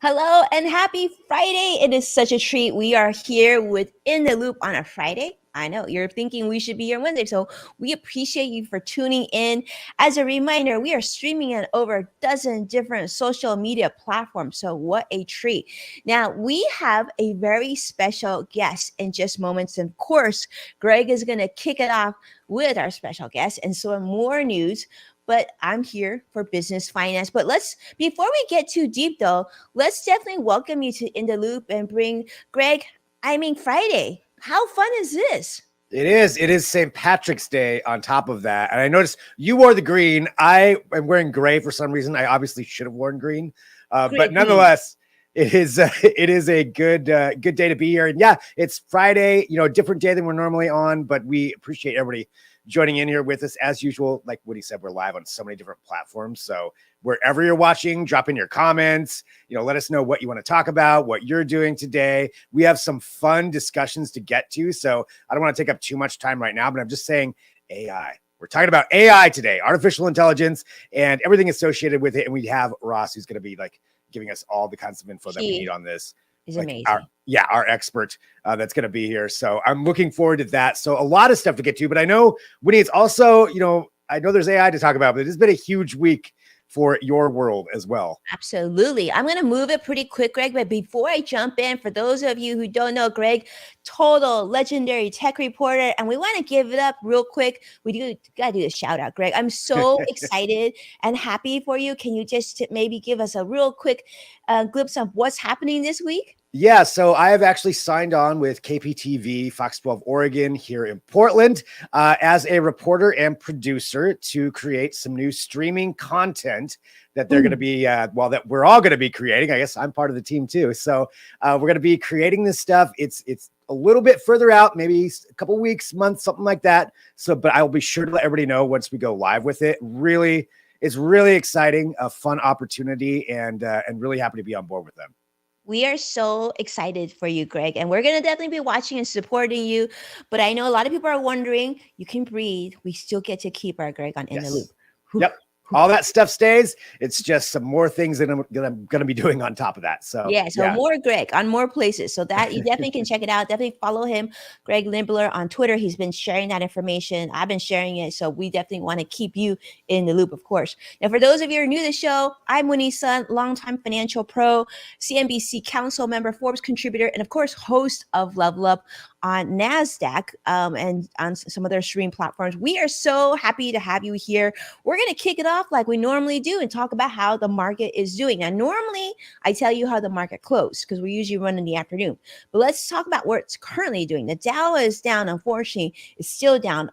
Hello and happy Friday. It is such a treat. We are here with In the Loop on a Friday. I know you're thinking we should be here Wednesday, so we appreciate you for tuning in. As a reminder, we are streaming on over a dozen different social media platforms, so what a treat. Now, we have a very special guest in just moments. And of course, Greg is going to kick it off with our special guest and some more news. But I'm here for business finance. But before we get too deep though, let's definitely welcome you to In the Loop and bring Greg, Friday. How fun is this? It is St. Patrick's Day on top of that. And I noticed you wore the green. I am wearing gray for some reason. I obviously should have worn green. But nonetheless, it is a good day to be here. And yeah, it's Friday, a different day than we're normally on, but we appreciate everybody joining in here with us as usual. Like Woody said, we're live on so many different platforms. So wherever you're watching, drop in your comments, let us know what you want to talk about, what you're doing today. We have some fun discussions to get to. So I don't want to take up too much time right now, but I'm just saying AI. We're talking about AI today, artificial intelligence and everything associated with it. And we have Ross, who's going to be giving us all the kinds of info that we need on this. Is amazing. Our expert that's going to be here. So I'm looking forward to that. So a lot of stuff to get to, but I know, Winnie, it's also, I know there's AI to talk about, but it has been a huge week for your world as well. Absolutely. I'm going to move it pretty quick, Greg. But before I jump in, for those of you who don't know Greg, total legendary tech reporter, and we want to give it up real quick. We got to do a shout out, Greg. I'm so excited and happy for you. Can you just maybe give us a real quick glimpse of what's happening this week? Yeah, so I have actually signed on with KPTV, Fox 12 Oregon here in Portland as a reporter and producer to create some new streaming content that they're going to be, that we're all going to be creating. I guess I'm part of the team too. So we're going to be creating this stuff. It's a little bit further out, maybe a couple weeks, months, something like that. So, but I will be sure to let everybody know once we go live with it. It's really exciting, a fun opportunity, and really happy to be on board with them. We are so excited for you, Greg, and we're going to definitely be watching and supporting you. But I know a lot of people are wondering, you can breathe. We still get to keep our Greg on In the Loop. Yep. All that stuff stays. It's just some more things that I'm going to be doing on top of that. So more Greg on more places. So that you definitely can check it out. Definitely follow him, Greg Limbler, on Twitter. He's been sharing that information. I've been sharing it. So we definitely want to keep you in the loop, of course. Now, for those of you who are new to the show, I'm Winnie Sun, longtime financial pro, CNBC council member, Forbes contributor, and of course, host of Level Up on NASDAQ and on some other stream platforms. We are so happy to have you here. We're going to kick it off like we normally do and talk about how the market is doing. Now, normally I tell you how the market closed because we usually run in the afternoon. But let's talk about what it's currently doing. The Dow is down, unfortunately. It's still down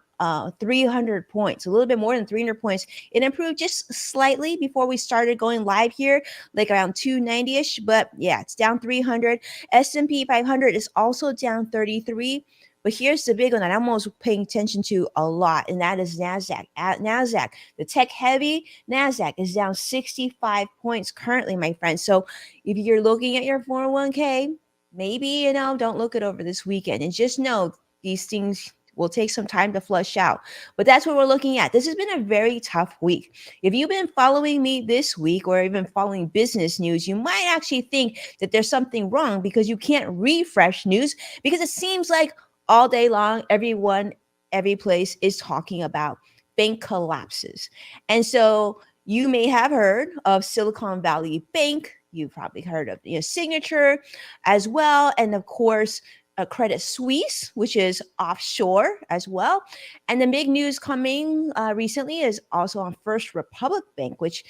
300 points, a little bit more than 300 points. It improved just slightly before we started going live here, like around 290-ish. But yeah, it's down 300. S&P 500 is also down 33. But here's the big one that I'm almost paying attention to a lot, and that is NASDAQ. At NASDAQ, the tech-heavy NASDAQ is down 65 points currently, my friends. So if you're looking at your 401k, maybe, don't look it over this weekend. And just know these things will take some time to flush out. But that's what we're looking at. This has been a very tough week. If you've been following me this week or even following business news, you might actually think that there's something wrong because you can't refresh news because it seems like all day long, everyone, every place is talking about bank collapses. And so you may have heard of Silicon Valley Bank. You've probably heard of Signature as well. And of course, Credit Suisse, which is offshore as well. And the big news coming recently is also on First Republic Bank, which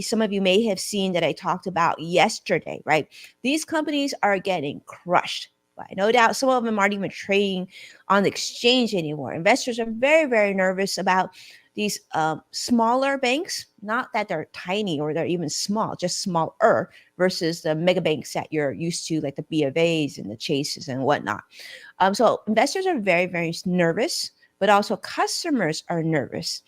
some of you may have seen that I talked about yesterday, right? These companies are getting crushed buy. No doubt some of them aren't even trading on the exchange anymore. Investors are very, very nervous about these smaller banks, not that they're tiny or they're even small, just smaller versus the mega banks that you're used to, like the B of A's and the Chases and whatnot. So investors are very, very nervous, but also customers are nervous.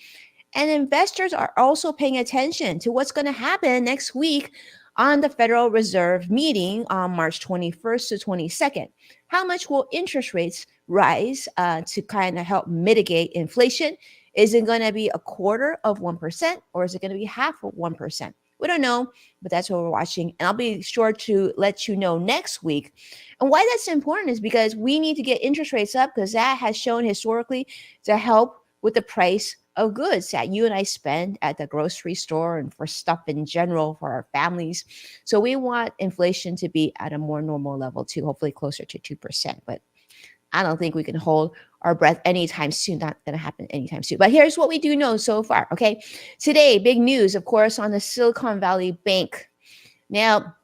And investors are also paying attention to what's going to happen next week on the Federal Reserve meeting on March 21st to 22nd. How much will interest rates rise to kind of help mitigate inflation? Is it going to be a quarter of 1% or is it going to be half of 1%? We don't know, but that's what we're watching. And I'll be sure to let you know next week. And why that's important is because we need to get interest rates up because that has shown historically to help with the price of goods that you and I spend at the grocery store and for stuff in general for our families. So we want inflation to be at a more normal level too, hopefully closer to 2%. But I don't think we can hold our breath anytime soon. Not going to happen anytime soon. But here's what we do know so far. Okay. Today, big news, of course, on the Silicon Valley Bank. Now,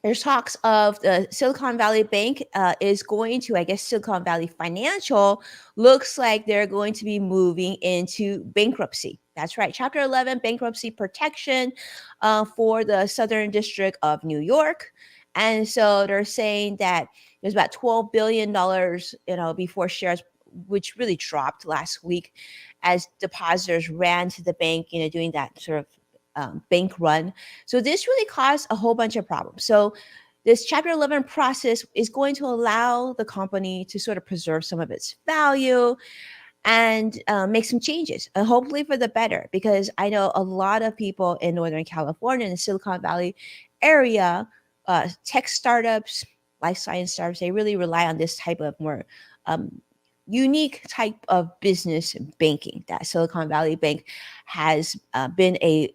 there's talks of the Silicon Valley Bank is going to, I guess, Silicon Valley Financial looks like they're going to be moving into bankruptcy. That's right. Chapter 11 bankruptcy protection for the Southern District of New York. And so they're saying that there's about $12 billion, before shares, which really dropped last week as depositors ran to the bank, doing that sort of bank run. So this really caused a whole bunch of problems. So this Chapter 11 process is going to allow the company to sort of preserve some of its value and make some changes, and hopefully for the better, because I know a lot of people in Northern California and the Silicon Valley area, tech startups, life science startups, they really rely on this type of more unique type of business and banking. That Silicon Valley Bank has been a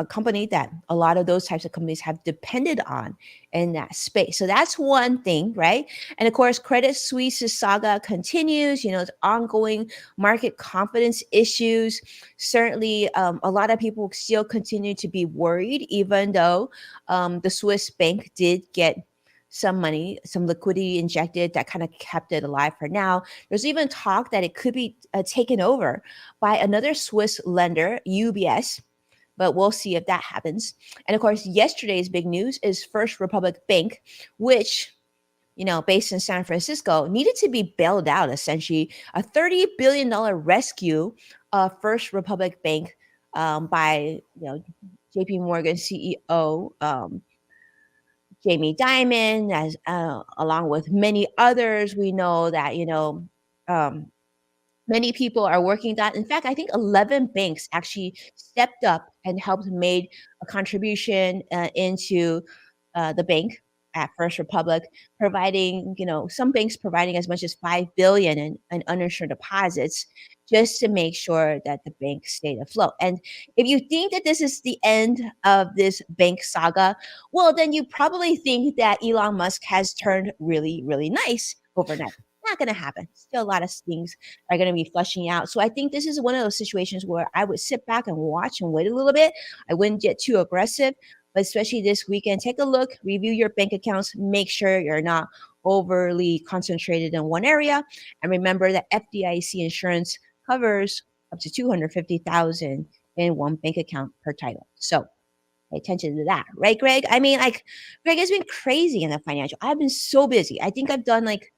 company that a lot of those types of companies have depended on in that space. So that's one thing, right? And of course, Credit Suisse's saga continues, it's ongoing market confidence issues. Certainly, a lot of people still continue to be worried, even though the Swiss bank did get some money, some liquidity injected that kind of kept it alive for now. There's even talk that it could be taken over by another Swiss lender, UBS, but we'll see if that happens. And of course, yesterday's big news is First Republic Bank, which, based in San Francisco, needed to be bailed out, essentially. A $30 billion rescue of First Republic Bank by, JP Morgan CEO Jamie Dimon, as along with many others. We know that, um, many people are working that. In fact, I think 11 banks actually stepped up and helped made a contribution into the bank at First Republic, providing, some banks providing as much as 5 billion in uninsured deposits just to make sure that the bank stayed afloat. And if you think that this is the end of this bank saga, well, then you probably think that Elon Musk has turned really, really nice overnight. Not going to happen. Still a lot of things are going to be flushing out. So I think this is one of those situations where I would sit back and watch and wait a little bit. I wouldn't get too aggressive, but especially this weekend, take a look, review your bank accounts, make sure you're not overly concentrated in one area. And remember that FDIC insurance covers up to 250,000 in one bank account per title. So pay attention to that, right, Greg? I mean, like, Greg has been crazy in the financial. I've been so busy. I think I've done like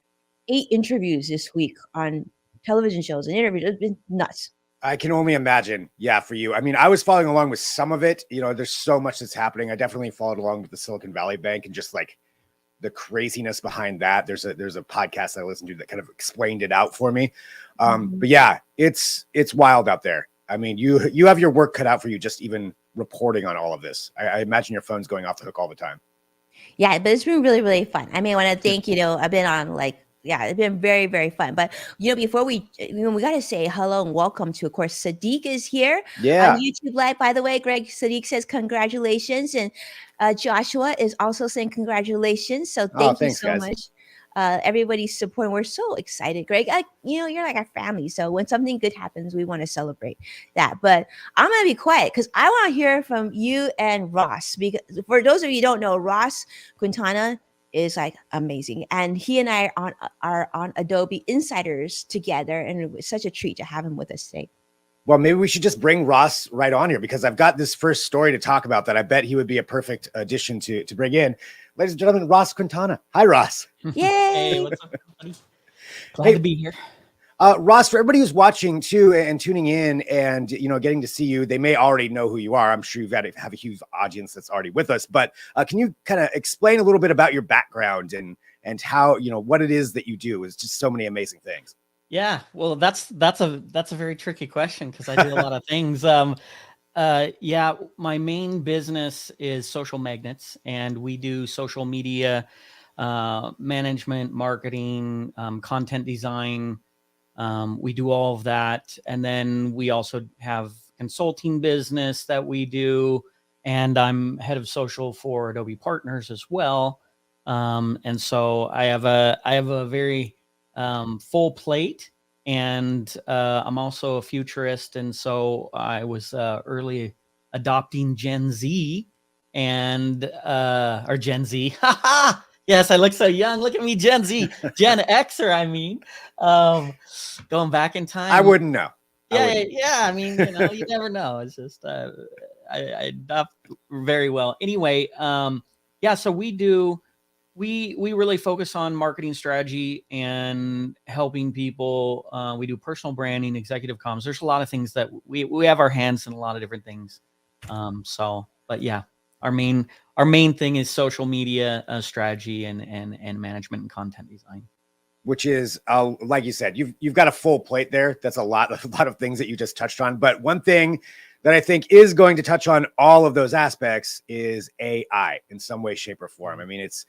8 interviews this week on television shows and interviews. It's been nuts. I can only imagine. Yeah, for you. I mean, I was following along with some of it. There's so much that's happening. I definitely followed along with the Silicon Valley Bank and just like the craziness behind that. There's a podcast I listened to that kind of explained it out for me. But yeah, it's wild out there. I mean, you have your work cut out for you just even reporting on all of this. I imagine your phone's going off the hook all the time. Yeah, but it's been really, really fun. I mean, I want to thank, I've been on it's been very, very fun. But, before we got to say hello and welcome to, of course, Sadiq is here on YouTube Live. By the way, Greg, Sadiq says congratulations. And Joshua is also saying congratulations. So thanks you so guys. much. Everybody's supporting. We're so excited, Greg. You're like our family. So when something good happens, we want to celebrate that. But I'm going to be quiet because I want to hear from you and Ross. Because for those of you who don't know, Ross Quintana is like amazing. And he and I are on Adobe Insiders together, and it was such a treat to have him with us today. Well, maybe we should just bring Ross right on here, because I've got this first story to talk about that I bet he would be a perfect addition to bring in. Ladies and gentlemen, Ross Quintana. Hi, Ross. Yay! Hey, what's up, everybody? Glad to be here. Ross, for everybody who's watching too and tuning in and getting to see you, they may already know who you are. I'm sure you've got to have a huge audience that's already with us. But can you kind of explain a little bit about your background and how what it is that you do? Is just so many amazing things. Yeah, well, that's a very tricky question, because I do a lot of things. Yeah, my main business is Social Magnets, and we do social media management, marketing, content design. We do all of that, and then we also have consulting business that we do, and I'm head of social for Adobe Partners as well. And so I have a very full plate, and I'm also a futurist, and so I was early adopting Gen Z or Gen Z. Yes, I look so young. Look at me, Gen Z, Gen Xer. I mean, going back in time. I wouldn't know. Yeah. I mean, you never know. It's just I adopt very well. Anyway, yeah. So we really focus on marketing strategy and helping people. We do personal branding, executive comms. There's a lot of things that we have our hands in a lot of different things. But yeah, our main thing is social media strategy and management and content design. Which is, like you said, you've got a full plate there. That's a lot of things that you just touched on. But one thing that I think is going to touch on all of those aspects is AI in some way, shape, or form. I mean, it's,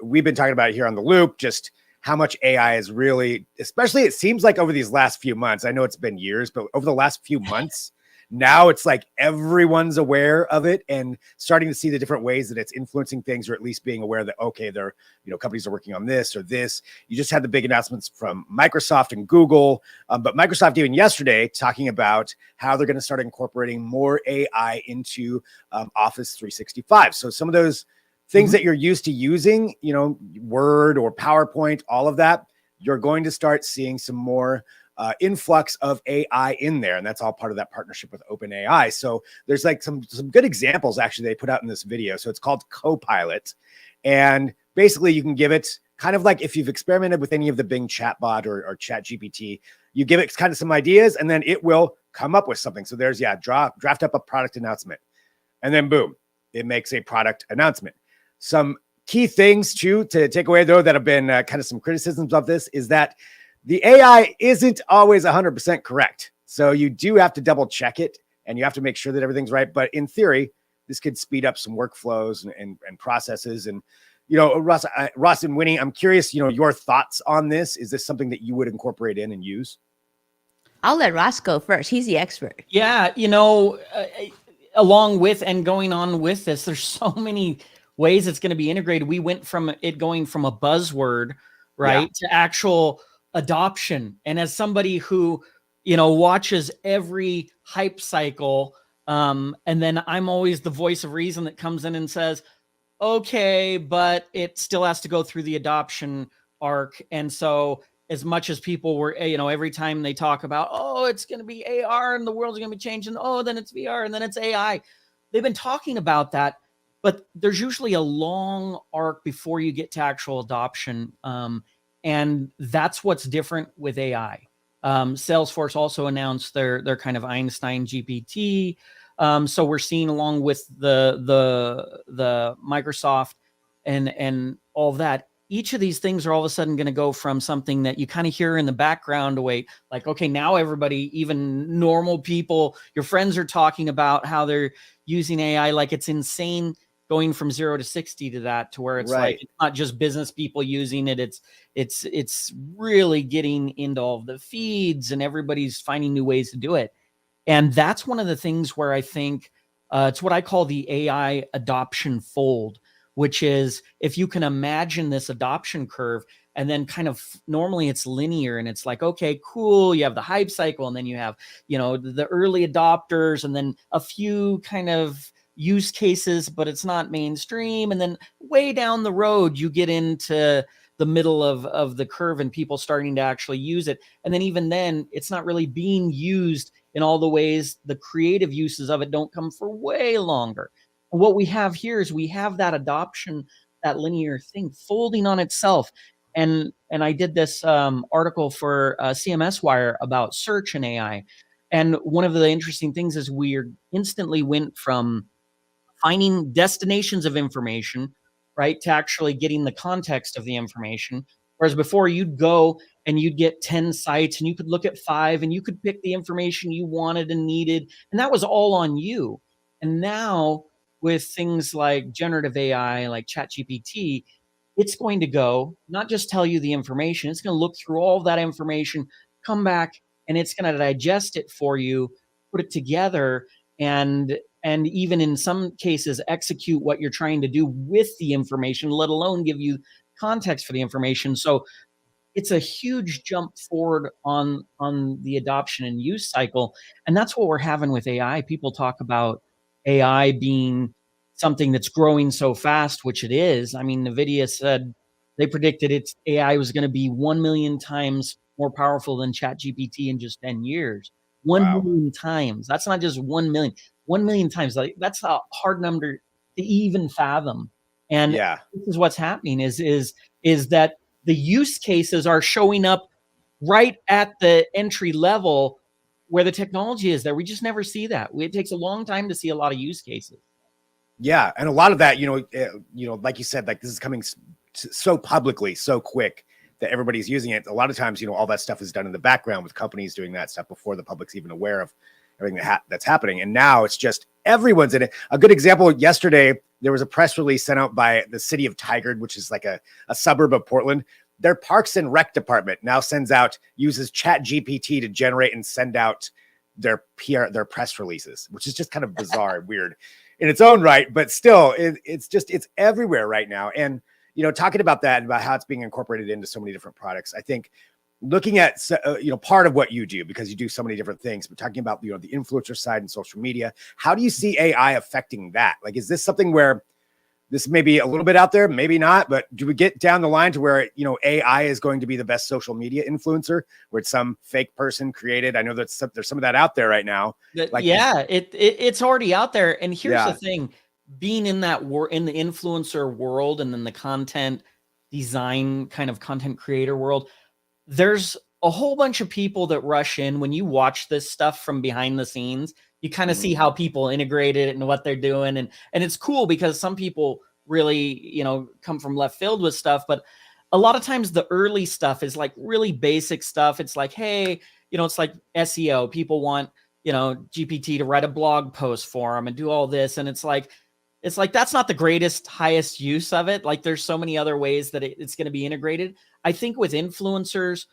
we've been talking about it here on The Loop, just how much AI is really, especially it seems like over these last few months, I know it's been years, but over the last few months, now it's like everyone's aware of it and starting to see the different ways that it's influencing things, or at least being aware that, okay, they're, companies are working on this or this. You just had the big announcements from Microsoft and Google, but Microsoft even yesterday talking about how they're going to start incorporating more AI into Office 365. So some of those things that you're used to using, Word or PowerPoint, all of that, you're going to start seeing some more influx of AI in there. And that's all part of that partnership with OpenAI. So there's like some good examples actually they put out in this video. So it's called Copilot. And basically you can give it kind of like if you've experimented with any of the Bing chatbot or ChatGPT, you give it kind of some ideas and then it will come up with something. So there's, draft up a product announcement. And then boom, it makes a product announcement. Some key things too to take away though that have been kind of some criticisms of this is that the AI isn't always 100% correct. So you do have to double check it and you have to make sure that everything's right. But in theory, this could speed up some workflows and processes. And, Ross and Winnie, I'm curious, your thoughts on this. Is this something that you would incorporate in and use? I'll let Ross go first. He's the expert. Yeah. Along with and going on with this, there's so many ways it's going to be integrated. We went from it going from a buzzword, right, to actual adoption. And as somebody who, watches every hype cycle, and then I'm always the voice of reason that comes in and says, okay, but it still has to go through the adoption arc. And so as much as people were, every time they talk about, oh, it's going to be AR and the world's going to be changing. Oh, then it's VR and then it's AI. They've been talking about that, but there's usually a long arc before you get to actual adoption. And that's what's different with AI. Salesforce also announced their kind of Einstein GPT. So we're seeing along with the Microsoft and all of that, each of these things are all of a sudden going to go from something that you kind of hear in the background away, like, okay, now everybody, even normal people, your friends are talking about how they're using AI like it's insane, going from 0 to 60 to that, to where it's like, it's not just business people using it. It's really getting into all of the feeds and everybody's finding new ways to do it. And that's one of the things where I think it's what I call the AI adoption fold, which is if you can imagine this adoption curve and then kind of normally it's linear and it's like, okay, cool. You have the hype cycle and then you have, the early adopters and then a few kind of use cases, but it's not mainstream. And then way down the road, you get into the middle of the curve and people starting to actually use it. And then even then, it's not really being used in all the ways. The creative uses of it don't come for way longer. And what we have here is we have that adoption, that linear thing folding on itself. And I did this article for CMS Wire about search and AI. And one of the interesting things is we instantly went from finding destinations of information, right, to actually getting the context of the information. Whereas before, you'd go and you'd get 10 sites and you could look at 5 and you could pick the information you wanted and needed. And that was all on you. And now with things like generative AI, like ChatGPT, it's going to go, not just tell you the information, it's going to look through all that information, come back, and it's going to digest it for you, put it together, and even in some cases execute what you're trying to do with the information, let alone give you context for the information. So it's a huge jump forward on the adoption and use cycle. And that's what we're having with AI. People talk about AI being something that's growing so fast, which it is. I mean, NVIDIA said they predicted its AI was going to be 1 million times more powerful than ChatGPT in just 10 years. 1 million times. That's not just 1 million. 1 million times. Like, that's a hard number to even fathom. And this is what's happening is that the use cases are showing up right at the entry level where the technology is there. We just never see that. It takes a long time to see a lot of use cases. Yeah. And a lot of that, like you said, like this is coming so publicly, so quick that everybody's using it. A lot of times, all that stuff is done in the background with companies doing that stuff before the public's even aware of everything that's happening. And now it's just everyone's in it. A good example, yesterday, there was a press release sent out by the city of Tigard, which is like a suburb of Portland. Their Parks and Rec department now uses ChatGPT to generate and send out their press releases, which is just kind of bizarre and weird in its own right. But still, it's everywhere right now. And, talking about that and about how it's being incorporated into so many different products, I think looking at, part of what you do, because you do so many different things, but talking about, the influencer side and social media, how do you see AI affecting that? Like, is this something where this may be a little bit out there, maybe not, but do we get down the line to where, AI is going to be the best social media influencer, where it's some fake person created? I know that there's some of that out there right now. It's already out there. And here's the thing, being in that in the influencer world and then the content design kind of content creator world, there's a whole bunch of people that rush in. When you watch this stuff from behind the scenes, you kind of see how people integrate it and what they're doing. And it's cool because some people really, come from left field with stuff, but a lot of times the early stuff is like really basic stuff. It's like, hey, it's like SEO. People want, GPT to write a blog post for them and do all this. And it's like, that's not the greatest, highest use of it. Like, there's so many other ways that it's going to be integrated. I think with influencers,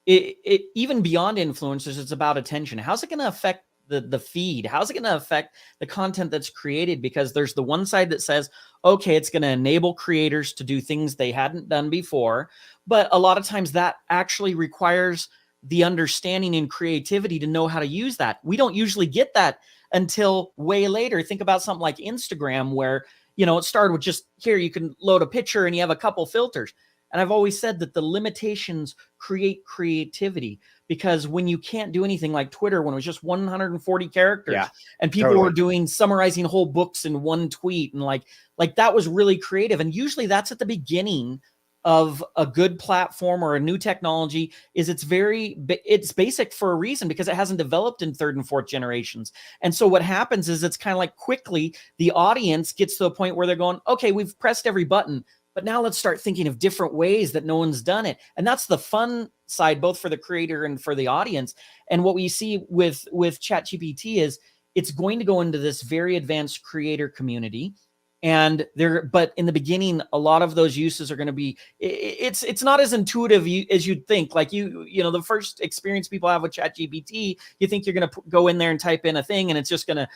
it even beyond influencers, it's about attention. How's it going to affect the feed? How's it going to affect the content that's created? Because there's the one side that says, okay, it's going to enable creators to do things they hadn't done before. But a lot of times that actually requires the understanding and creativity to know how to use that. We don't usually get that until way later. Think about something like Instagram, where, it started with just, here, you can load a picture and you have a couple filters. And I've always said that the limitations create creativity, because when you can't do anything like Twitter, when it was just 140 characters and people were doing summarizing whole books in one tweet, and like that was really creative. And usually that's at the beginning of a good platform or a new technology. It's basic for a reason, because it hasn't developed in third and fourth generations. And so what happens is it's kind of like quickly the audience gets to a point where they're going, okay, we've pressed every button, but now let's start thinking of different ways that no one's done it. And that's the fun side, both for the creator and for the audience. And what we see with ChatGPT is it's going to go into this very advanced creator community. But in the beginning, a lot of those uses are going to be, it's not as intuitive as you'd think. Like the first experience people have with ChatGPT, you think you're going to go in there and type in a thing and it's going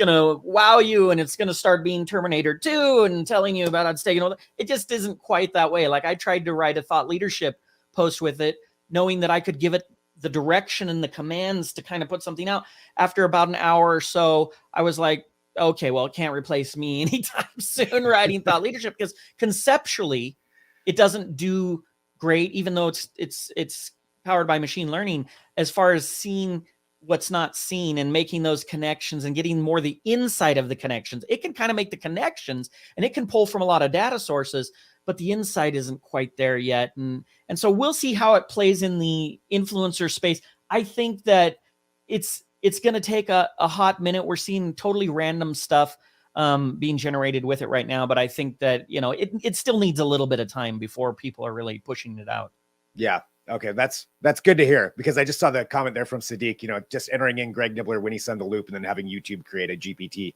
to wow you, and it's going to start being Terminator 2 and telling you about how it's taking over. It just isn't quite that way. Like, I tried to write a thought leadership post with it, knowing that I could give it the direction and the commands to kind of put something out. After about an hour or so, I was like, okay, well, it can't replace me anytime soon writing thought leadership, because conceptually it doesn't do great, even though it's powered by machine learning, as far as seeing what's not seen and making those connections and getting more the insight of the connections. It can kind of make the connections and it can pull from a lot of data sources, but the insight isn't quite there yet. And so we'll see how it plays in the influencer space. I think that it's going to take a hot minute. We're seeing totally random stuff being generated with it right now, but I think that, you know, it still needs a little bit of time before people are really pushing it out. Yeah. Okay, that's good to hear, because I just saw the comment there from Sadiq, you know, just entering in Greg Nibbler, Winnie Sun the loop, and then having YouTube create a GPT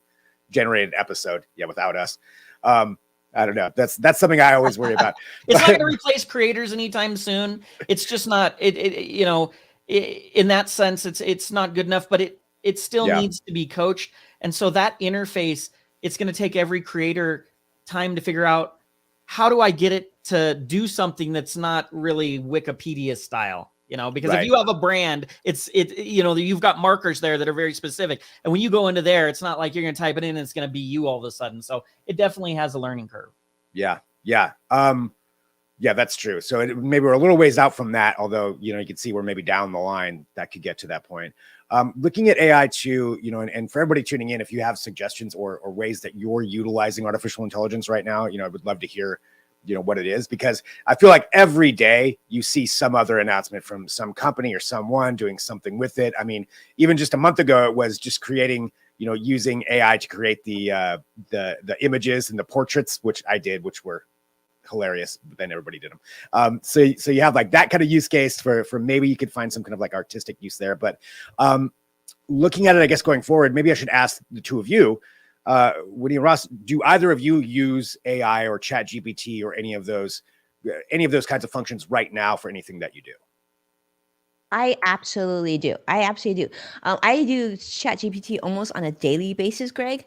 generated episode. Yeah, without us. I don't know. That's something I always worry about. It's not going to replace creators anytime soon. It's just not, you know, in that sense, it's not good enough, but it still needs to be coached. And so that interface, it's going to take every creator time to figure out, how do I get it to do something that's not really Wikipedia style, you know, because if you have a brand, you know, you've got markers there that are very specific. And when you go into there, it's not like you're going to type it in and it's going to be you all of a sudden. So it definitely has a learning curve. Yeah. Yeah. Yeah, that's true. So maybe we're a little ways out from that, although, you know, you can see we're maybe down the line that could get to that point. Looking at AI too, you know, and for everybody tuning in, if you have suggestions or ways that you're utilizing artificial intelligence right now, you know, I would love to hear, you know, what it is, because I feel like every day you see some other announcement from some company or someone doing something with it. I mean, even just a month ago, it was just creating, you know, using AI to create the images and the portraits, which I did, which were hilarious, but then everybody did them. So you have like that kind of use case for maybe you could find some kind of like artistic use there. But looking at it, I guess going forward, maybe I should ask the two of you, Winnie and Ross, do either of you use AI or ChatGPT or any of those kinds of functions right now for anything that you do? I absolutely do. I do ChatGPT almost on a daily basis, Greg.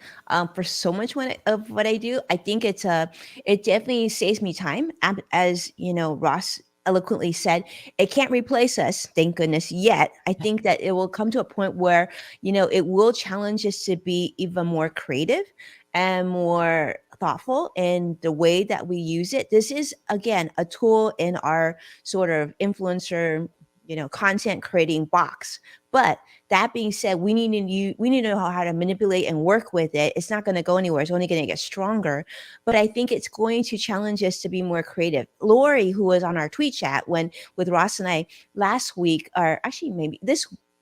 For so much of what I do, I think it definitely saves me time. As you know, Ross eloquently said, it can't replace us, thank goodness yet. I think that it will come to a point where, you know, it will challenge us to be even more creative and more thoughtful in the way that we use it. This is again a tool in our sort of influencer, you know, content creating box. But that being said, we need to know how to manipulate and work with it. It's not going to go anywhere. It's only going to get stronger. But I think it's going to challenge us to be more creative. Lori, who was on our tweet chat with Ross and I last week, or actually maybe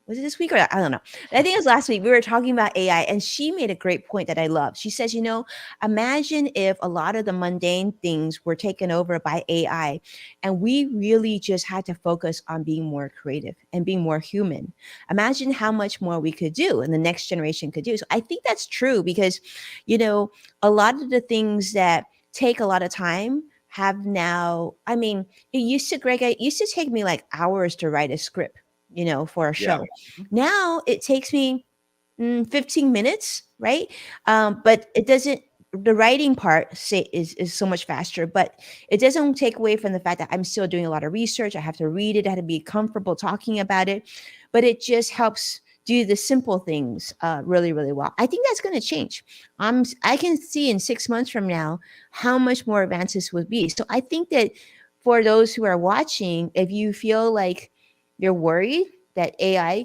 was it this week, or I don't know. I think it was last week. We were talking about AI, and she made a great point that I love. She says, you know, imagine if a lot of the mundane things were taken over by AI, and we really just had to focus on being more creative and being more human. Imagine how much more we could do and the next generation could do. So I think that's true, because, you know, a lot of the things that take a lot of time have now, I mean, it used to take me like hours to write a script, you know, for a show. Now it takes me 15 minutes, right? But it doesn't, the writing part is so much faster, but it doesn't take away from the fact that I'm still doing a lot of research. I have to read it. I have to be comfortable talking about it, but it just helps do the simple things really, really well. I think that's going to change. I can see in 6 months from now how much more advances would be. So I think that for those who are watching, if you feel like you're worried that AI,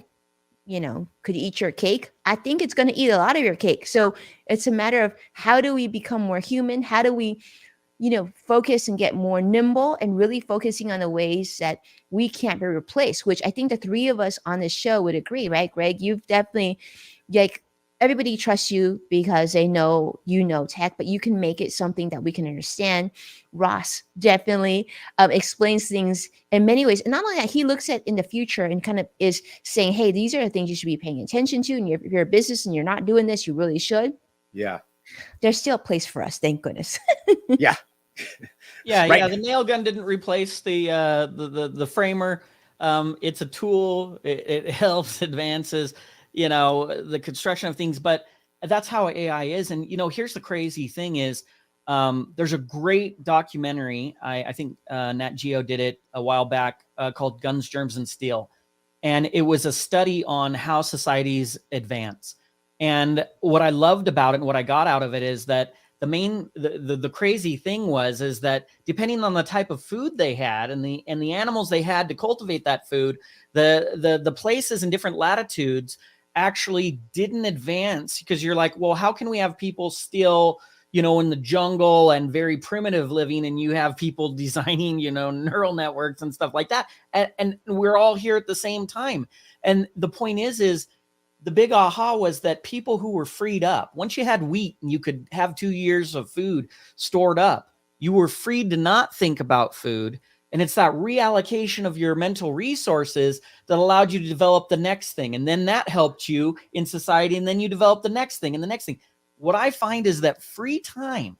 you know, could eat your cake, I think it's going to eat a lot of your cake. So it's a matter of, how do we become more human? How do we, you know, focus and get more nimble and really focusing on the ways that we can't be replaced, which I think the three of us on this show would agree, right, Greg? You've definitely, like, everybody trusts you because they know you know tech, but you can make it something that we can understand. Ross definitely explains things in many ways. And not only that, he looks at in the future and kind of is saying, hey, these are the things you should be paying attention to. And if you're a business and you're not doing this, you really should. Yeah. There's still a place for us, thank goodness. Yeah. Yeah. The nail gun didn't replace the framer. It's a tool. It helps, advances, you know, the construction of things, but that's how AI is. And, you know, here's the crazy thing is, there's a great documentary. I think Nat Geo did it a while back, called Guns, Germs, and Steel. And it was a study on how societies advance. And what I loved about it and what I got out of it is that the crazy thing is that depending on the type of food they had and the animals they had to cultivate that food, the places in different latitudes actually didn't advance, because you're like, well, how can we have people still, in the jungle and very primitive living, and you have people designing, neural networks and stuff like that, and we're all here at the same time. And the point is the big aha was that people who were freed up, once you had wheat and you could have 2 years of food stored up, you were freed to not think about food. And it's that reallocation of your mental resources that allowed you to develop the next thing. And then that helped you in society. And then you develop the next thing and the next thing. What I find is that free time,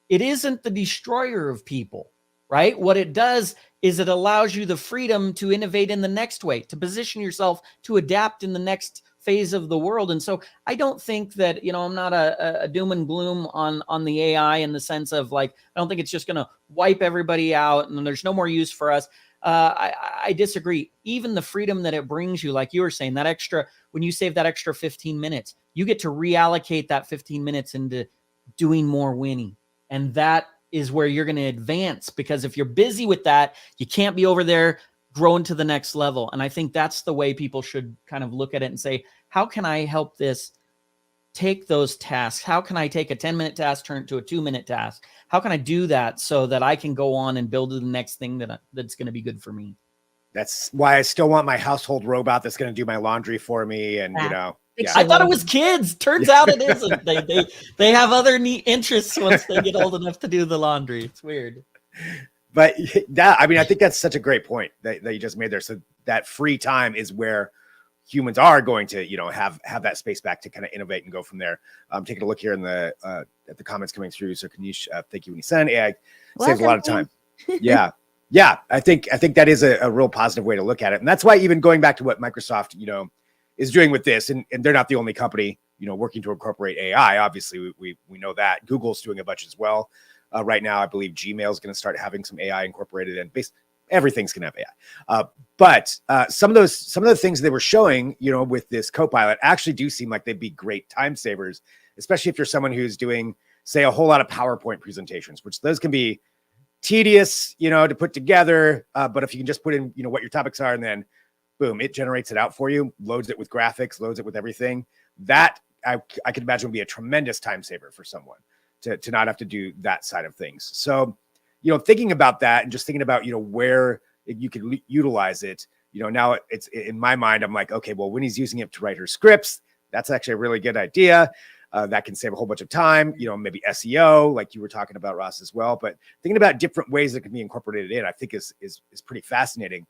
it isn't the destroyer of people, right? What it does is it allows you the freedom to innovate in the next way, to position yourself, to adapt in the next phase of the world. And so I don't think that, I'm not a doom and gloom on the AI in the sense of like, I don't think it's just going to wipe everybody out and there's no more use for us. I disagree. Even the freedom that it brings you, like you were saying, that extra, when you save that extra 15 minutes, you get to reallocate that 15 minutes into doing more Winnie. And that is where you're going to advance, because if you're busy with that, you can't be over there growing to the next level. And I think that's the way people should kind of look at it and say, how can I help this take those tasks? How can I take a 10-minute task, turn it to a 2-minute task? How can I do that so that I can go on and build the next thing that's going to be good for me? That's why I still want my household robot that's going to do my laundry for me. And, Yeah. I thought it was kids. Turns out it isn't. They have other neat interests once they get old enough to do the laundry. It's weird. But I think that's such a great point that you just made there. So that free time is where humans are going to, have that space back to kind of innovate and go from there. Taking a look here in at the comments coming through. So Kanish, thank you, Winnie Sen. AI saves a lot of time. Yeah. Yeah. I think that is a real positive way to look at it. And that's why, even going back to what Microsoft, is doing with this, and they're not the only company, working to incorporate AI. Obviously, we know that Google's doing a bunch as well. Right now, I believe Gmail is going to start having some AI incorporated, and everything's going to have AI. But some of the things they were showing, with this Copilot actually do seem like they'd be great time savers, especially if you're someone who's doing, say, a whole lot of PowerPoint presentations, which those can be tedious, to put together. But if you can just put in, what your topics are, and then boom, it generates it out for you, loads it with graphics, loads it with everything. That I could imagine would be a tremendous time saver for someone to not have to do that side of things. So, thinking about that and just thinking about, where you could utilize it, now it's in my mind, I'm like, okay, well, when he's using it to write her scripts, that's actually a really good idea. That can save a whole bunch of time, maybe SEO, like you were talking about, Ross, as well. But thinking about different ways that can be incorporated in, I think is pretty fascinating.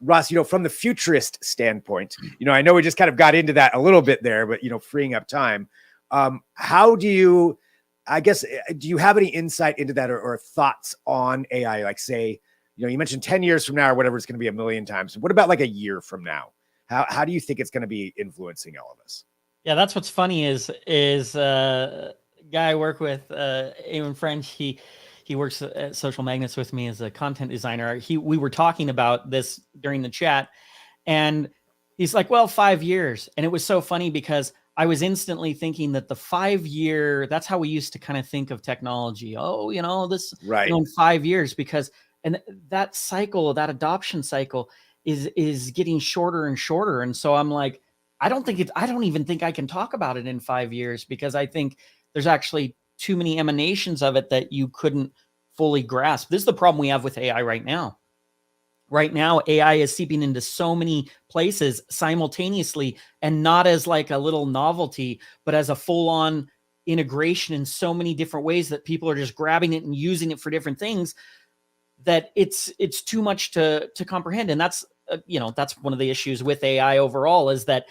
Ross, from the futurist standpoint, I know we just kind of got into that a little bit there, but, freeing up time, how do you have any insight into that or thoughts on AI? Like, say, you mentioned 10 years from now or whatever, it's going to be a million times. What about like a year from now? How do you think it's going to be influencing all of us? Yeah, that's what's funny is guy I work with, Eamon French, he works at Social Magnets with me as a content designer. We were talking about this during the chat, and he's like, well, 5 years. And it was so funny because I was instantly thinking that the 5 year, that's how we used to kind of think of technology. Oh, this right in 5 years, because, and that cycle, that adoption cycle is getting shorter and shorter. And so I'm like, I don't even think I can talk about it in 5 years, because I think there's actually too many emanations of it that you couldn't fully grasp. This is the problem we have with AI right now. Right now, AI is seeping into so many places simultaneously, and not as like a little novelty, but as a full-on integration in so many different ways that people are just grabbing it and using it for different things, that it's too much to comprehend. And that's that's one of the issues with AI overall, is that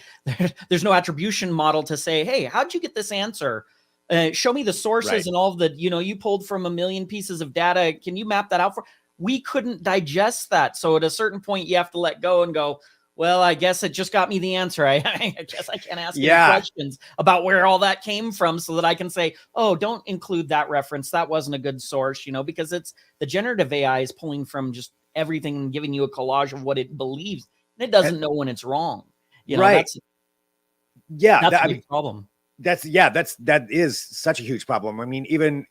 there's no attribution model to say, hey, how'd you get this answer? Show me the sources, right, and all of the, you pulled from a million pieces of data. Can you map that out for? We couldn't digest that. So at a certain point, you have to let go and go, well, I guess it just got me the answer. I guess I can't ask any questions about where all that came from, so that I can say, oh, don't include that reference. That wasn't a good source, because it's the generative AI is pulling from just everything and giving you a collage of what it believes. And it doesn't know when it's wrong. Right. Yeah, That's a big problem. That is such a huge problem. I mean, even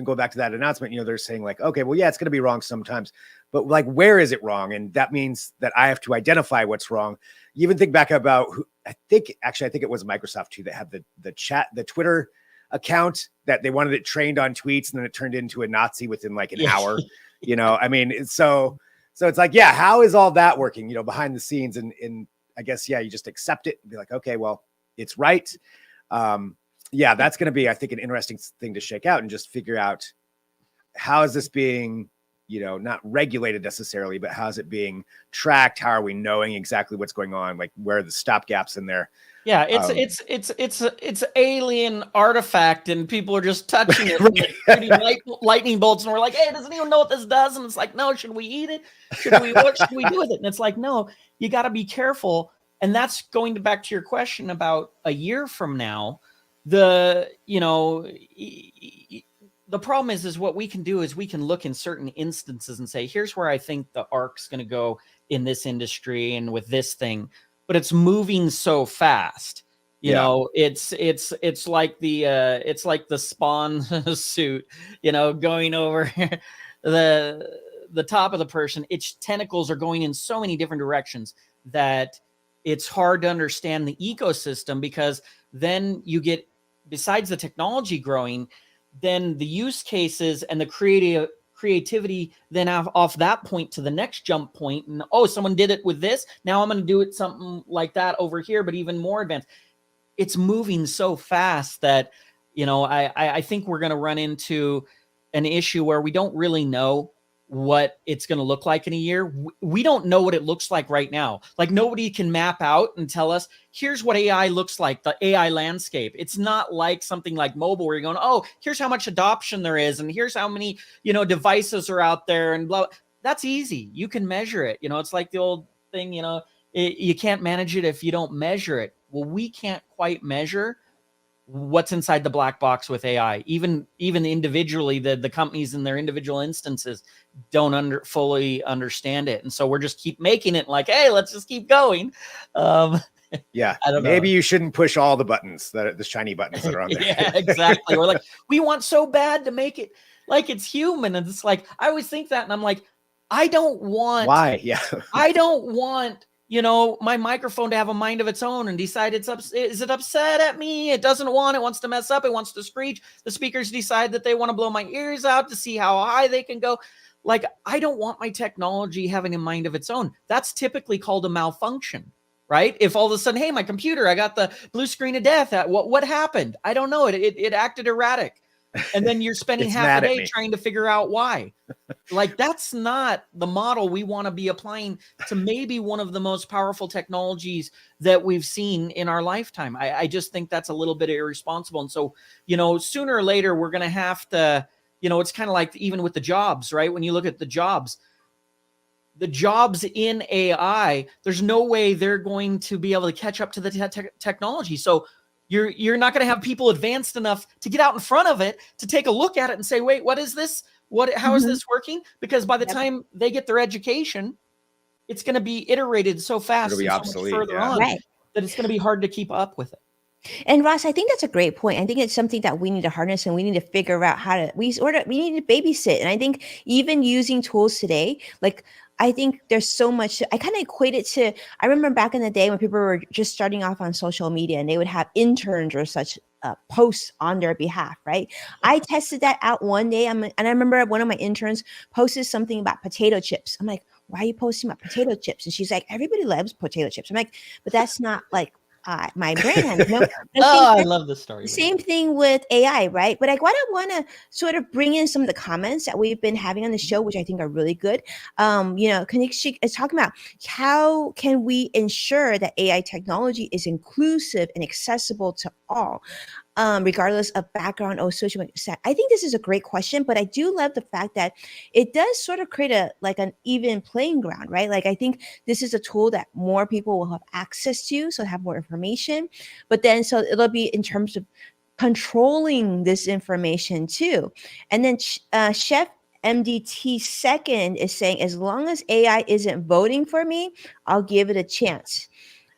go back to that announcement, they're saying like, okay, well, yeah, it's going to be wrong sometimes, but like, where is it wrong? And that means that I have to identify what's wrong. You even think back about I think it was Microsoft too that had the Twitter account that they wanted it trained on tweets, and then it turned into a Nazi within like an hour. I mean, so it's like, yeah, how is all that working, behind the scenes? And I guess, yeah, you just accept it and be like, okay, well, it's right. Yeah, that's going to be, I think, an interesting thing to shake out and just figure out how is this being, not regulated necessarily, but how is it being tracked? How are we knowing exactly what's going on? Like, where are the stop gaps in there? Yeah, it's alien artifact, and people are just touching it, right. shooting lightning bolts, and we're like, hey, it doesn't even know what this does, and it's like, no, should we eat it? What should we do with it? And it's like, no, you got to be careful. And that's going back to your question about a year from now. The problem is what we can do is we can look in certain instances and say, here's where I think the arc's going to go in this industry and with this thing, but it's moving so fast. It's like the Spawn suit, going over the top of the person. Its tentacles are going in so many different directions that it's hard to understand the ecosystem, because then you get, besides the technology growing, then the use cases and the creativity then off that point to the next jump point. And someone did it with this, now I'm going to do it something like that over here, but even more advanced. It's moving so fast that I think we're going to run into an issue where we don't really know what it's going to look like in a year. We don't know what it looks like right now. Like, nobody can map out and tell us, here's what AI looks like, the AI landscape. It's not like something like mobile where you're going, here's how much adoption there is, and here's how many, devices are out there, and blah. That's easy. You can measure it. It's like the old thing, you can't manage it if you don't measure it. Well, we can't quite measure what's inside the black box with AI. Even individually, the companies in their individual instances don't fully understand it. And so we're just keep making it like, hey, let's just keep going. Yeah, I don't know. Maybe you shouldn't push all the buttons, the shiny buttons that are on there. Yeah, exactly. We're like, we want so bad to make it like it's human. And it's like, I always think that, and I'm like, I don't want. Why? Yeah. I don't want my microphone to have a mind of its own and decide is it upset at me? It doesn't want, it wants to mess up. It wants to screech. The speakers decide that they want to blow my ears out to see how high they can go. Like, I don't want my technology having a mind of its own. That's typically called a malfunction, right? If all of a sudden, hey, my computer, I got the blue screen of death. What happened? I don't know. It acted erratic. And then you're spending half the day trying to figure out why. Like, that's not the model we want to be applying to maybe one of the most powerful technologies that we've seen in our lifetime. I just think that's a little bit irresponsible. And so, sooner or later, we're going to have to, it's kind of like even with the jobs, right? When you look at the jobs in AI, there's no way they're going to be able to catch up to the technology. So you're not going to have people advanced enough to get out in front of it to take a look at it and say, wait, what is this? How is this working? Because by the time they get their education, it's going to be iterated so fast, and obsolete, so much further on, that it's going to be hard to keep up with it. And Ross, I think that's a great point. I think it's something that we need to harness, and we need to figure out how to, we need to babysit. And I think even using tools today, like, I think there's so much, I kind of equate it to, I remember back in the day when people were just starting off on social media and they would have interns or such posts on their behalf, right? I tested that out one day. And I remember one of my interns posted something about potato chips. I'm like, why are you posting about potato chips? And she's like, everybody loves potato chips. I'm like, but that's not like my brand. I love this story. Same thing with AI, right? But I want to sort of bring in some of the comments that we've been having on the show, which I think are really good. Kanishik is talking about how can we ensure that AI technology is inclusive and accessible to all, regardless of background or social set. I think this is a great question, but I do love the fact that it does sort of create an even playing ground, right? Like, I think this is a tool that more people will have access to, so have more information, but then so it'll be in terms of controlling this information too. And then Chef MDT second is saying, as long as AI isn't voting for me, I'll give it a chance.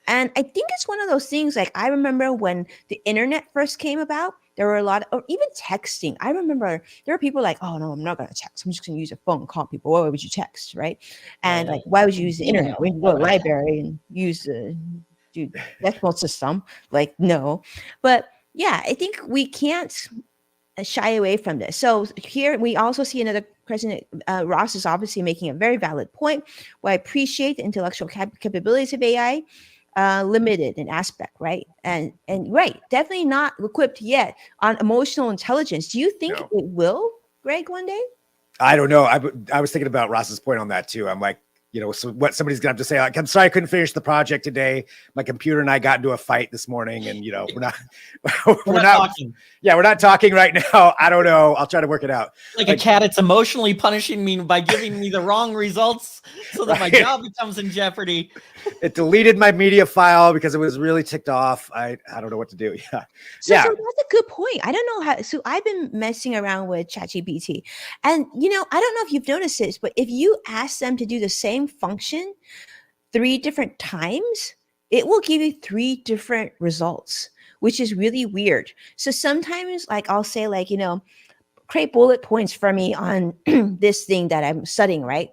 And I think it's one of those things, like I remember when the internet first came about, there were a lot of, or even texting. I remember there were people like, oh no, I'm not going to text. I'm just going to use a phone and call people. Why would you text, right? And like, why would you use the internet? We can go to the library and use the decimal system. Like, no. But yeah, I think we can't shy away from this. So here we also see another President Ross is obviously making a very valid point. Where I appreciate the intellectual capabilities of AI, limited in aspect, right? And right, definitely not equipped yet on emotional intelligence. Do you think it will, Greg, one day? I don't know. I was thinking about Ross's point on that too. I'm like, so what somebody's gonna have to say, like, I'm sorry I couldn't finish the project today. My computer and I got into a fight this morning, and we're not talking. Yeah, we're not talking right now. I don't know. I'll try to work it out. Like a cat, it's emotionally punishing me by giving me the wrong results so that my job becomes in jeopardy. It deleted my media file because it was really ticked off. I don't know what to do. Yeah. So that's a good point. I don't know how. So I've been messing around with ChatGPT, and I don't know if you've noticed this, but if you ask them to do the same function 3 different times, it will give you 3 different results, which is really weird. So sometimes, like I'll say, like create bullet points for me on this thing that I'm studying, right?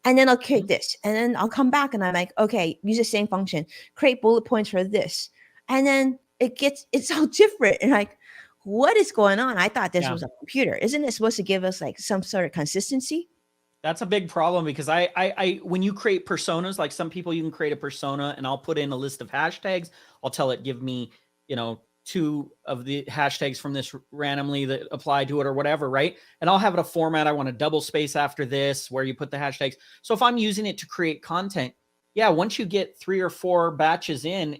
And then I'll create this, and then I'll come back and I'm like, okay, use the same function, create bullet points for this, and then it's all different. And like, what is going on? I thought this was a computer. Isn't it supposed to give us like some sort of consistency? That's a big problem because I when you create personas, like some people, you can create a persona and I'll put in a list of hashtags. I'll tell it, give me, 2 of the hashtags from this randomly that apply to it or whatever, right? And I'll have it a format. I want a double space after this where you put the hashtags. So if I'm using it to create content, once you get 3 or 4 batches in,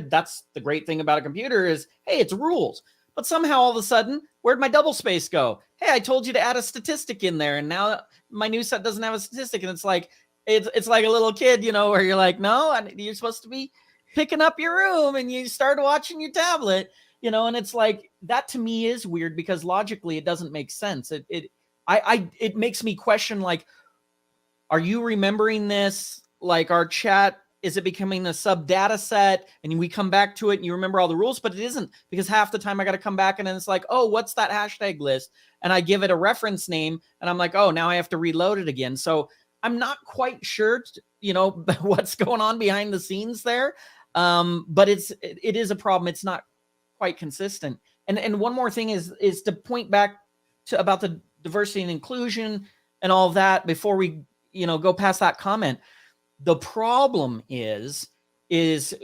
that's the great thing about a computer is, hey, it's rules. But somehow all of a sudden, where'd my double space go? Hey, I told you to add a statistic in there, and now my new set doesn't have a statistic. And it's like like a little kid, where you're like, no, you're supposed to be picking up your room, and you start watching your tablet, and it's like that to me is weird because logically it doesn't make sense. It makes me question, like, are you remembering this? Like our chat, is it becoming a sub data set and we come back to it and you remember all the rules? But it isn't, because half the time I got to come back and then it's like, oh, what's that hashtag list? And I give it a reference name and I'm like, oh, now I have to reload it again. So I'm not quite sure, what's going on behind the scenes there. But it is a problem. It's not quite consistent. And one more thing is to point back to about the diversity and inclusion and all of that before we, go past that comment. The problem is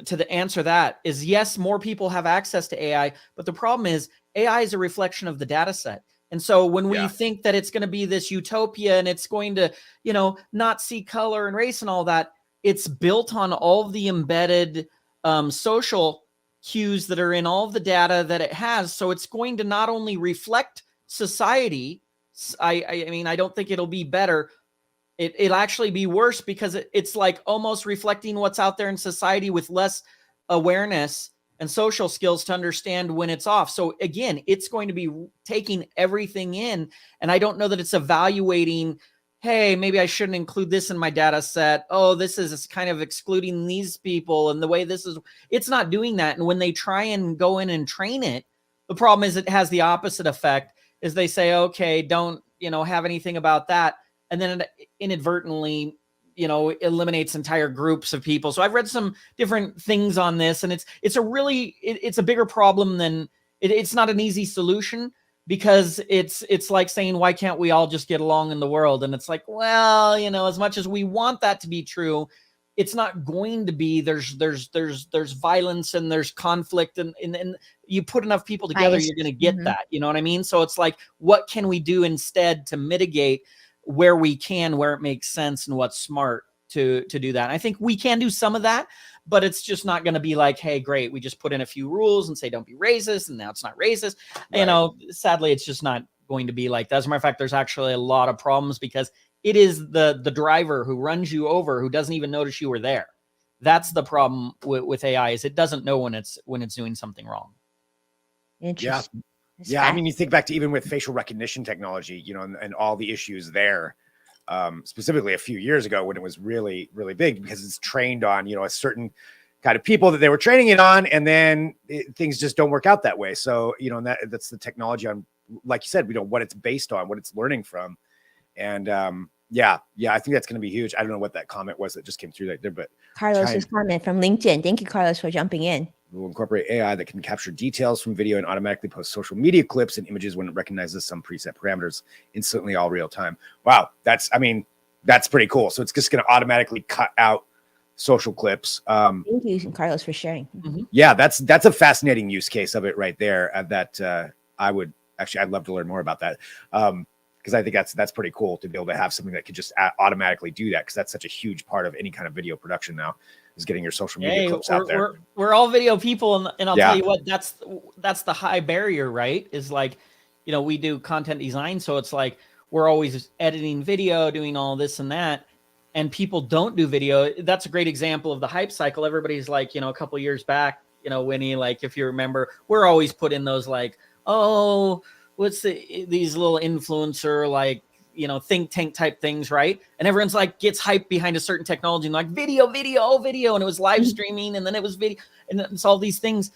to answer that is, yes, more people have access to AI, but the problem is AI is a reflection of the data set. And so when we think that it's going to be this utopia and it's going to, not see color and race and all that, it's built on all of the embedded social cues that are in all of the data that it has. So it's going to not only reflect society. I mean, I don't think it'll be better. It'll actually be worse because it's like almost reflecting what's out there in society with less awareness and social skills to understand when it's off. So again, it's going to be taking everything in. And I don't know that it's evaluating, hey, maybe I shouldn't include this in my data set. Oh, this is kind of excluding these people. And the way it's not doing that. And when they try and go in and train it, the problem is it has the opposite effect, is they say, okay, don't, have anything about that. And then it inadvertently, eliminates entire groups of people. So I've read some different things on this, and it's a bigger problem than it's not an easy solution, because it's like saying, why can't we all just get along in the world? And it's like, well, as much as we want that to be true, it's not going to be. There's violence and there's conflict, and you put enough people together, you're going to get that. You know what I mean? So it's like, what can we do instead to mitigate where we can, where it makes sense, and what's smart to do that? And I think we can do some of that, but it's just not going to be like, hey, great, we just put in a few rules and say don't be racist, and now it's not racist. Right. Sadly, it's just not going to be like that. As a matter of fact, there's actually a lot of problems because it is the driver who runs you over who doesn't even notice you were there. That's the problem with AI, is it doesn't know when it's doing something wrong. Interesting. Yeah, I mean, you think back to even with facial recognition technology, and all the issues there, specifically a few years ago when it was really, really big, because it's trained on, a certain kind of people that they were training it on, and then things just don't work out that way. So, you know, and that's the technology on, like you said, we know what it's based on, what it's learning from. And yeah, I think that's going to be huge. I don't know what that comment was that just came through right there, but Carlos's comment from LinkedIn. Thank you, Carlos, for jumping in. We'll incorporate AI that can capture details from video and automatically post social media clips and images when it recognizes some preset parameters instantly, all real time. Wow. That's pretty cool. So it's just going to automatically cut out social clips. Thank you, Carlos, for sharing. Yeah, that's a fascinating use case of it right there. That I'd love to learn more about that. Because I think that's pretty cool to be able to have something that could just automatically do that. Because that's such a huge part of any kind of video production now, is getting your social media clips out there. We're all video people, and I'll tell you what, that's the high barrier, right? Is like, you know, we do content design, so it's like we're always editing video, doing all this and that, and people don't do video. That's a great example of the hype cycle. Everybody's like, you know, a couple of years back, you know, Winnie, like if you remember, we're always put in those like, oh, what's these little influencer, like, you know, think tank type things, right? And everyone's like gets hyped behind a certain technology and like video, and it was live streaming, and then it was video, and it's all these things.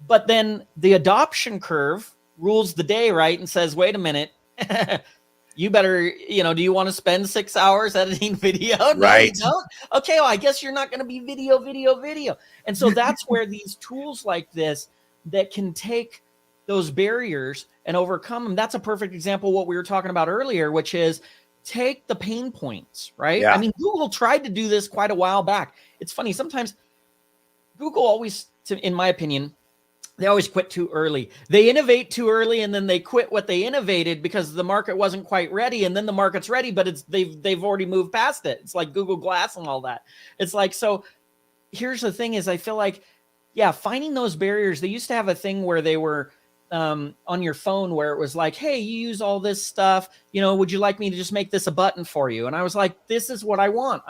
But then the adoption curve rules the day, right? And says, wait a minute, you better, you know, do you want to spend 6 hours editing video? No, right. You don't? Okay, well, I guess you're not going to be video. And so that's where these tools like this that can take those barriers and overcome them. That's a perfect example of what we were talking about earlier, which is take the pain points, right? Yeah. I mean, Google tried to do this quite a while back. It's funny. Sometimes Google always, in my opinion, they always quit too early. They innovate too early, and then they quit what they innovated because the market wasn't quite ready. And then the market's ready, but they've already moved past it. It's like Google Glass and all that. It's like, so here's the thing is I feel like, yeah, finding those barriers. They used to have a thing where they were, on your phone where it was like, hey, you use all this stuff, you know, would you like me to just make this a button for you? And I was like, this is what I want.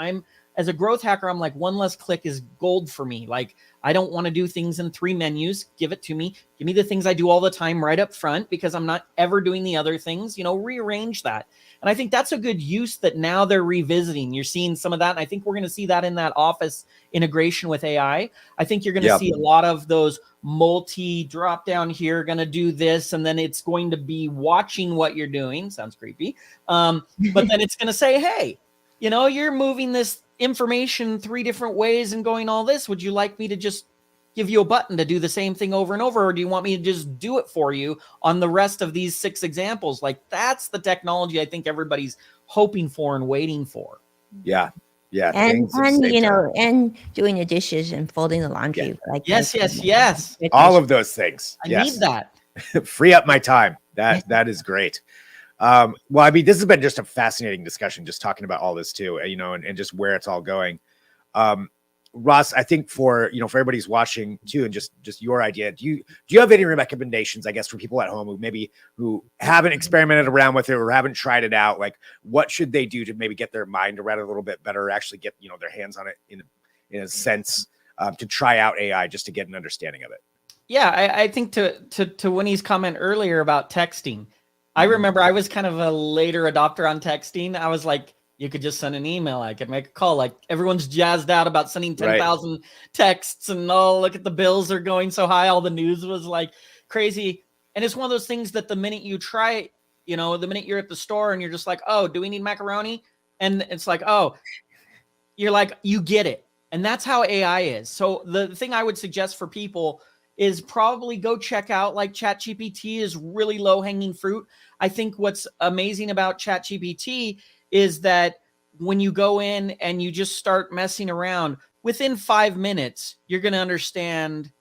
As a growth hacker, I'm like, one less click is gold for me. Like, I don't want to do things in 3 menus. Give it to me. Give me the things I do all the time right up front, because I'm not ever doing the other things, you know, rearrange that. And I think that's a good use that now they're revisiting. You're seeing some of that. And I think we're going to see that in that Office integration with AI. I think you're going to see a lot of those multi drop down here, going to do this. And then it's going to be watching what you're doing. Sounds creepy. But then it's going to say, hey, you know, you're moving this information 3 different ways and going all this. Would you like me to just give you a button to do the same thing over and over? Or do you want me to just do it for you on the rest of these 6 examples? Like, that's the technology I think everybody's hoping for and waiting for. Yeah. And you know, and doing the dishes and folding the laundry. Yeah. Like yes. All of those things. I need that. Free up my time. That is great. Well, I mean, this has been just a fascinating discussion, just talking about all this too, you know, and just where it's all going. Ross, I think for everybody's watching too, and just your idea, do you have any recommendations, I guess, for people at home who haven't experimented around with it or haven't tried it out? Like, what should they do to maybe get their mind around it a little bit better, or actually get, their hands on it in a sense, to try out AI just to get an understanding of it? Yeah, I think to Winnie's comment earlier about texting, I remember I was kind of a later adopter on texting. I was like, you could just send an email. I could make a call. Like, everyone's jazzed out about sending 10,000 texts, and look at the bills are going so high. All the news was like crazy. And it's one of those things that the minute you try it, the minute you're at the store and you're just like, oh, do we need macaroni? And it's like, oh, you're like, you get it. And that's how AI is. So the thing I would suggest for people is probably go check out, like, ChatGPT is really low hanging fruit. I think what's amazing about ChatGPT is that when you go in and you just start messing around, within 5 minutes, you're going to understand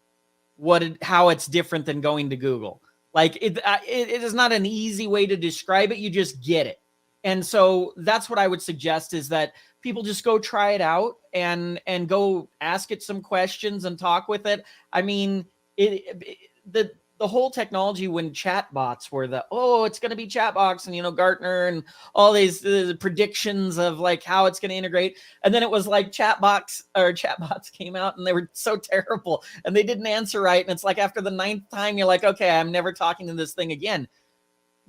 how it's different than going to Google. Like, it is not an easy way to describe it. You just get it. And so that's what I would suggest, is that people just go try it out and go ask it some questions and talk with it. I mean, the whole technology when chatbots were it's going to be chatbots, and Gartner and all these predictions of like how it's going to integrate, and then it was like chatbots came out and they were so terrible and they didn't answer right, and it's like after the 9th time you're like, okay, I'm never talking to this thing again.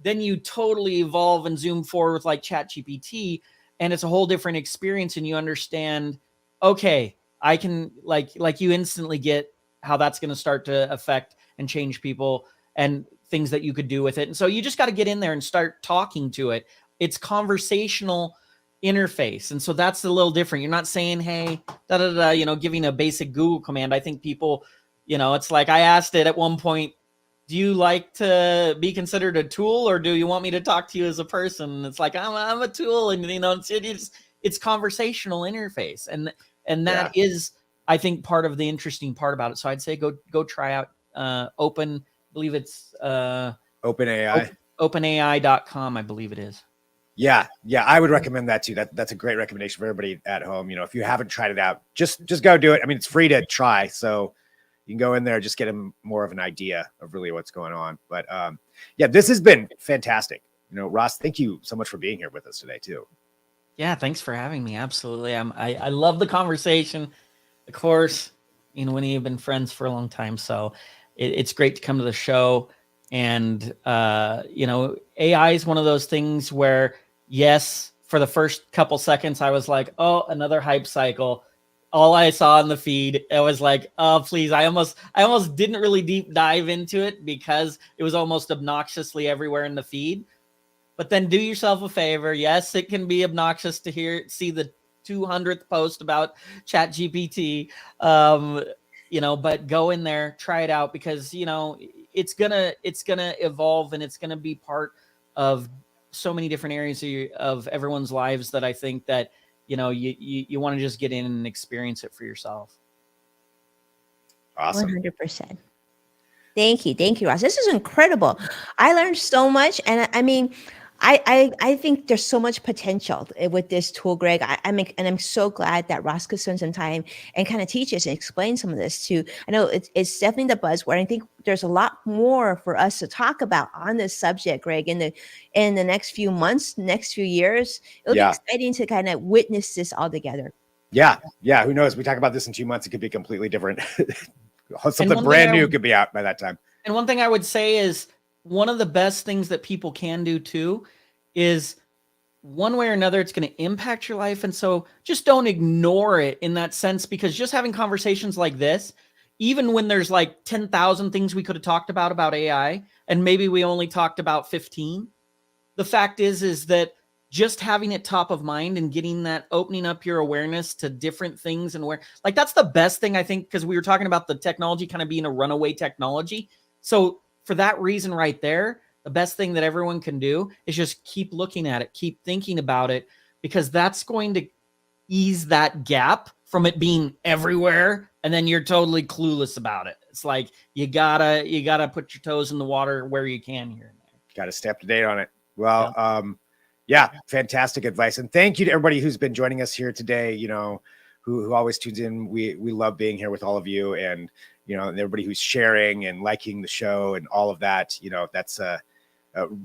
Then you totally evolve and zoom forward with like ChatGPT, and it's a whole different experience, and you understand, okay, I can like you instantly get how that's going to start to affect and change people and things that you could do with it. And so you just got to get in there and start talking to it. It's conversational interface. And so that's a little different. You're not saying, hey, da, da, da, you know, giving a basic Google command. I think people, you know, it's like I asked it at one point, do you like to be considered a tool or do you want me to talk to you as a person? And it's like, I'm a tool. And, you know, it's conversational interface. And that is, I think, part of the interesting part about it. So I'd say go try out I believe it's OpenAI. openai.com, I believe it is. Yeah, I would recommend that too. That's a great recommendation for everybody at home. You know, if you haven't tried it out, just go do it. I mean, it's free to try, so you can go in there, just get more of an idea of really what's going on. But yeah, this has been fantastic. You know, Ross, thank you so much for being here with us today too. Yeah, thanks for having me. Absolutely. I love the conversation. Of course, you know, Winnie, you've been friends for a long time, so it's great to come to the show. And you know, AI is one of those things where, yes, for the first couple seconds, I was like, oh, another hype cycle. All I saw in the feed, it was like, oh, please. I almost didn't really deep dive into it because it was almost obnoxiously everywhere in the feed. But then do yourself a favor. Yes, it can be obnoxious to see the 200th post about ChatGPT. You know, but go in there, try it out, because, you know, it's gonna evolve and it's gonna be part of so many different areas of everyone's lives that I think that, you know, you want to just get in and experience it for yourself. Awesome. 100%. Thank you, Ross. This is incredible. I learned so much, and I mean, I think there's so much potential with this tool, Greg. I'm so glad that Ross could spend some time and kind of teach us and explain some of this too. I know it's definitely the buzzword. I think there's a lot more for us to talk about on this subject, Greg, in the next few months, next few years. It'll be exciting to kind of witness this all together. Yeah. Who knows? We talk about this in 2 months. It could be completely different. Something brand new could be out by that time. And one thing I would say is, one of the best things that people can do too is, one way or another, it's going to impact your life. And so just don't ignore it in that sense, because just having conversations like this, even when there's like 10,000 things we could have talked about AI, and maybe we only talked about 15, the fact is that just having it top of mind and getting that, opening up your awareness to different things, and where, like, that's the best thing, I think, because we were talking about the technology kind of being a runaway technology. So for that reason right there, the best thing that everyone can do is just keep looking at it, keep thinking about it, because that's going to ease that gap from it being everywhere and then you're totally clueless about it. It's like you gotta put your toes in the water where you can here and there. Got to stay up to date on it. Well, yeah, fantastic advice, and thank you to everybody who's been joining us here today. You know, who always tunes in. We love being here with all of you, and you know, and everybody who's sharing and liking the show and all of that. You know, that's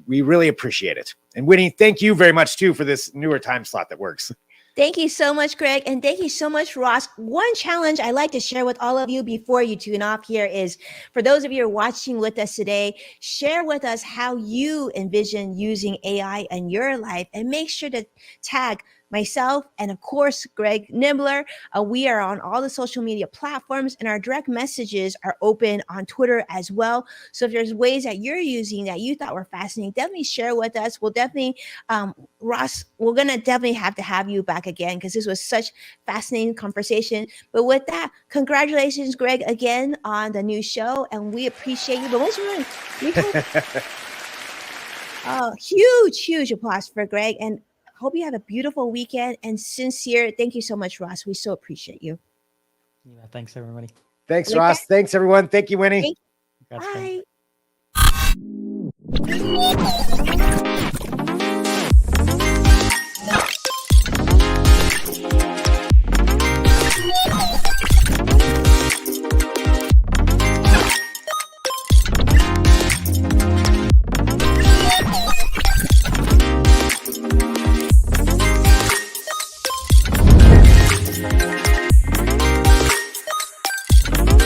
we really appreciate it. And Winnie, thank you very much too for this newer time slot that works. Thank you so much, Greg. And thank you so much, Ross. One challenge I'd like to share with all of you before you tune off here is, for those of you who are watching with us today, share with us how you envision using AI in your life, and make sure to tag myself and, of course, Greg Nibbler. We are on all the social media platforms, and our direct messages are open on Twitter as well. So if there's ways that you're using that you thought were fascinating, definitely share with us. We'll definitely, Ross, we're going to definitely have to have you back again, because this was such fascinating conversation. But with that, congratulations, Greg, again on the new show, and we appreciate you. But most huge applause for Greg, and hope you have a beautiful weekend, and sincere thank you so much, Ross. We so appreciate you. Yeah, thanks everybody. Thanks, Ross. Thanks everyone. Thank you, Winnie. Bye.